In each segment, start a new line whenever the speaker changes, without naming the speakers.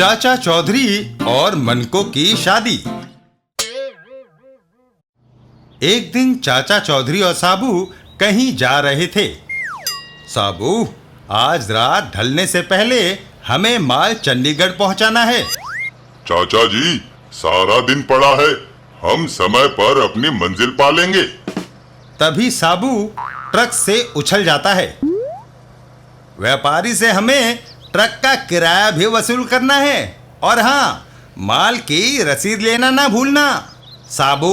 चाचा चौधरी और मनको की शादी। एक दिन चाचा चौधरी और साबू कहीं जा रहे थे। साबू, आज रात ढलने से पहले हमें माल चंडीगढ़ पहुंचाना है।
चाचा जी, सारा दिन पड़ा है, हम समय पर अपनी मंजिल पा लेंगे।
तभी साबू ट्रक से उछल जाता है। व्यापारी से हमें ट्रक का किराया भी वसूल करना है और हाँ, माल की रसीद लेना ना भूलना। साबू,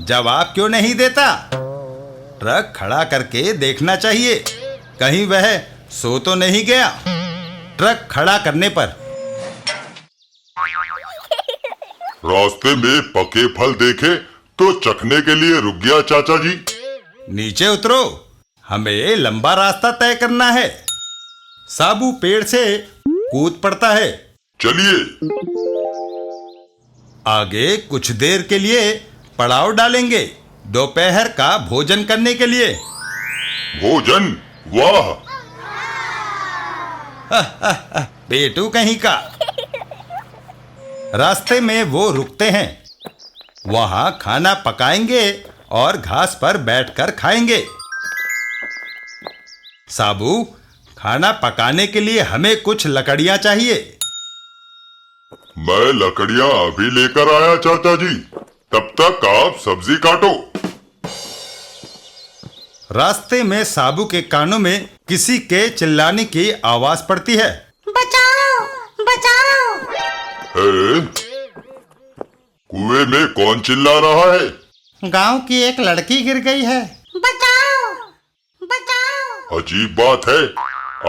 जवाब क्यों नहीं देता? ट्रक खड़ा करके देखना चाहिए, कहीं वह सो तो नहीं गया। ट्रक खड़ा करने पर
रास्ते में पके फल देखे तो चखने के लिए रुक गया चाचा जी।
नीचे उतरो, हमें लंबा रास्ता तय करना है। साबू पेड़ से कूद पड़ता है।
चलिए।
आगे कुछ देर के लिए पड़ाव डालेंगे, दोपहर का भोजन करने के लिए।
भोजन? वाह!
पेटू कहीं का। रास्ते में वो रुकते हैं, वहां खाना पकाएंगे और घास पर बैठकर खाएंगे। साबू, खाना पकाने के लिए हमें कुछ लकड़ियां चाहिए।
मैं लकड़ियां अभी लेकर आया चाचा जी, तब तक आप सब्जी काटो।
रास्ते में साबू के कानों में किसी के चिल्लाने की आवाज पड़ती है।
बचाओ, बचाओ!
कुएं में कौन चिल्ला रहा है?
गांव की एक लड़की गिर गई है।
बचाओ, बचाओ!
अजीब बात है,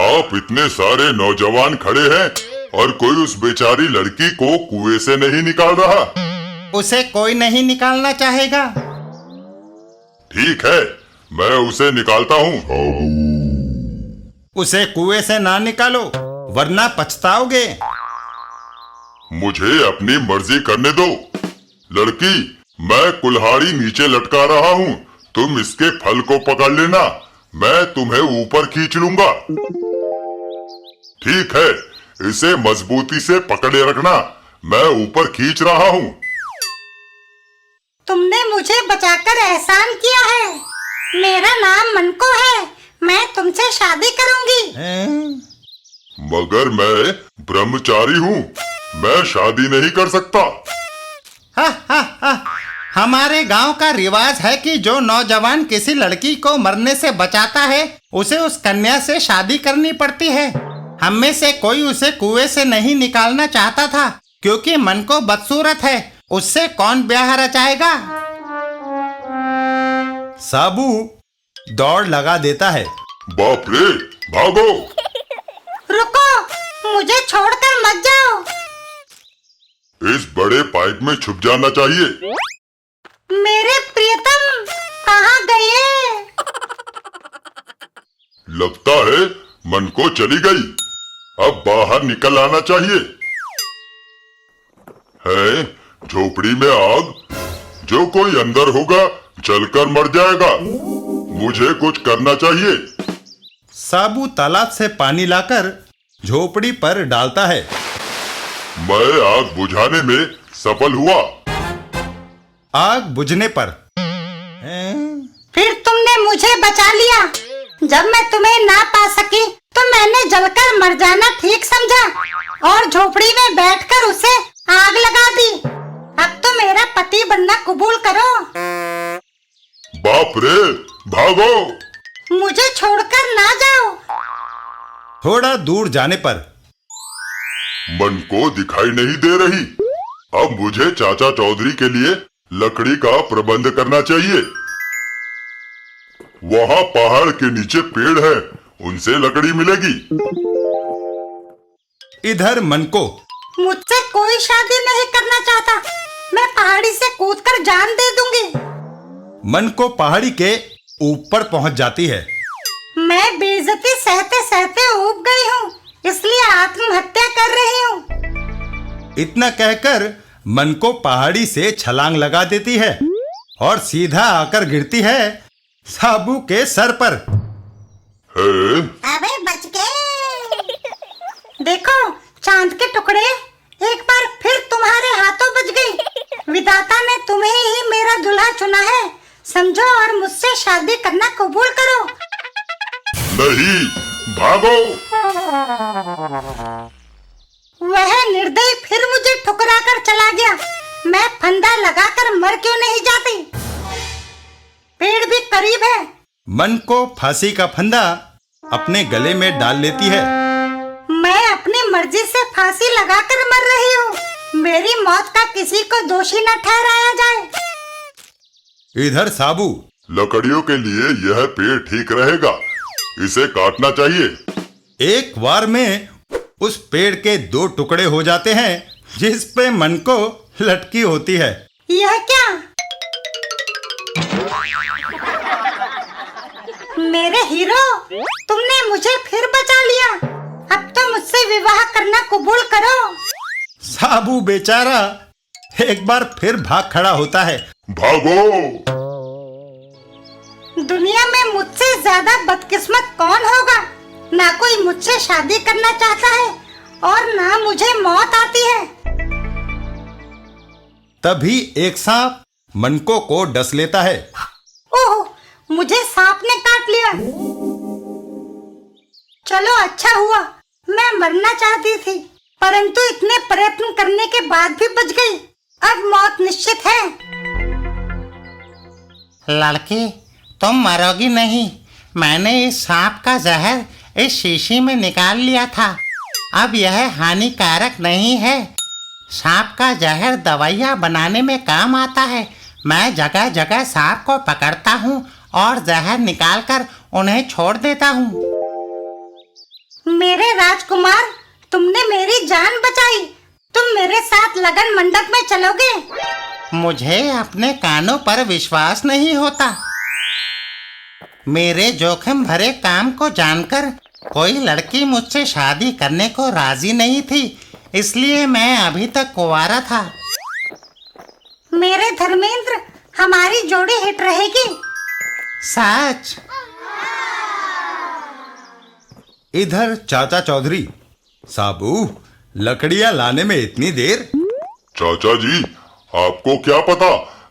आप इतने सारे नौजवान खड़े हैं और कोई उस बेचारी लड़की को कुएं से नहीं निकाल रहा।
उसे कोई नहीं निकालना चाहेगा।
ठीक है, मैं उसे निकालता हूँ।
उसे कुएं से ना निकालो, वरना पछताओगे।
मुझे अपनी मर्जी करने दो। लड़की, मैं कुल्हाड़ी नीचे लटका रहा हूँ, तुम इसके फल को पकड़ लेना, मैं तुम्हें ऊपर खींच लूंगा। ठीक है, इसे मजबूती से पकड़े रखना, मैं ऊपर खींच रहा हूँ।
तुमने मुझे बचाकर एहसान किया है। मेरा नाम मनको है, मैं तुमसे शादी करूंगी।
मगर मैं ब्रह्मचारी हूँ, मैं शादी नहीं कर सकता।
हा हा हा, हमारे गांव का रिवाज है कि जो नौजवान किसी लड़की को मरने से बचाता है, उसे उस कन्या से शादी करनी पड़ती है। हम में से कोई उसे कुएं से नहीं निकालना चाहता था, क्योंकि मन को बदसूरत है, उससे कौन ब्याह रचाएगा। साबू दौड़ लगा देता है।
बाप रे, भागो!
रुको, मुझे छोड़कर मत जाओ।
इस बड़े पाइप में छुप जाना चाहिए।
मेरे प्रियतम कहाँ गए?
लगता है मन को चली गई, अब बाहर निकल आना चाहिए। है झोपड़ी में आग, जो कोई अंदर होगा जलकर मर जाएगा, मुझे कुछ करना चाहिए।
साबू तालाब से पानी लाकर झोपड़ी पर डालता है।
मैं आग बुझाने में सफल हुआ।
आग बुझने पर
फिर तुमने मुझे बचा लिया। जब मैं तुम्हें ना पा सकी तो मैंने जलकर मर जाना ठीक समझा और झोपड़ी में बैठकर उसे आग लगा दी। अब तो मेरा पति बनना कबूल करो।
बाप रे, भागो!
मुझे छोड़कर ना जाओ।
थोड़ा दूर जाने पर
मन को दिखाई नहीं दे रही। अब मुझे चाचा चौधरी के लिए लकड़ी का प्रबंध करना चाहिए। वहाँ पहाड़ के नीचे पेड़ है, उनसे लकड़ी मिलेगी।
इधर मन को
मुझसे कोई शादी नहीं करना चाहता, मैं पहाड़ी से कूदकर जान दे दूंगी।
मन को पहाड़ी के ऊपर पहुंच जाती है।
मैं बेइज्जती सहते सहते ऊब गई हूँ, इसलिए आत्महत्या कर रही हूँ।
इतना कहकर मन को पहाड़ी से छलांग लगा देती है और सीधा आकर गिरती है साबू के सर पर।
अबे बच गए। देखो, चांद के टुकड़े, समझो और मुझसे शादी करना कबूल करो।
नहीं, भागो।
वह निर्दयी फिर मुझे ठुकरा कर चला गया। मैं फंदा लगाकर मर क्यों नहीं जाती? पेड़ भी करीब है।
मन को फांसी का फंदा अपने गले में डाल लेती है।
मैं अपनी मर्जी से फांसी लगाकर मर रही हूँ। मेरी मौत का किसी को दोषी न ठहराया जाए।
इधर साबू,
लकड़ियों के लिए यह पेड़ ठीक रहेगा, इसे काटना चाहिए।
एक बार में उस पेड़ के 2 टुकड़े हो जाते हैं जिस पे मन को लटकी होती है।
यह क्या? मेरे हीरो, तुमने मुझे फिर बचा लिया। अब तो मुझसे विवाह करना कबूल करो।
साबू बेचारा एक बार फिर भाग खड़ा होता है।
भागो।
दुनिया में मुझसे ज्यादा बदकिस्मत कौन होगा? ना कोई मुझसे शादी करना चाहता है और ना मुझे मौत आती है।
तभी एक सांप मनको को डस लेता है।
ओह, मुझे सांप ने काट लिया। चलो अच्छा हुआ, मैं मरना चाहती थी परंतु इतने प्रयत्न करने के बाद भी बच गई। अब मौत निश्चित है।
लड़की, तुम मरोगी नहीं। मैंने इस सांप का जहर इस शीशी में निकाल लिया था। अब यह हानिकारक नहीं है। सांप का जहर दवाइयाँ बनाने में काम आता है। मैं जगह जगह सांप को पकड़ता हूँ और जहर निकालकर उन्हें छोड़ देता हूँ।
मेरे राजकुमार, तुमने मेरी जान बचाई। तुम मेरे साथ लगन मंडप में चलोगे?
मुझे अपने कानों पर विश्वास नहीं होता। मेरे जोखिम भरे काम को जानकर कोई लड़की मुझसे शादी करने को राजी नहीं थी, इसलिए मैं अभी तक कुंवारा था।
मेरे धर्मेंद्र, हमारी जोड़ी हिट रहेगी।
सच?
इधर चाचा चौधरी, साबू लकड़ियां लाने में इतनी देर?
चाचा जी, आपको क्या पता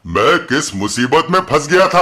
मैं किस मुसीबत में फंस गया था।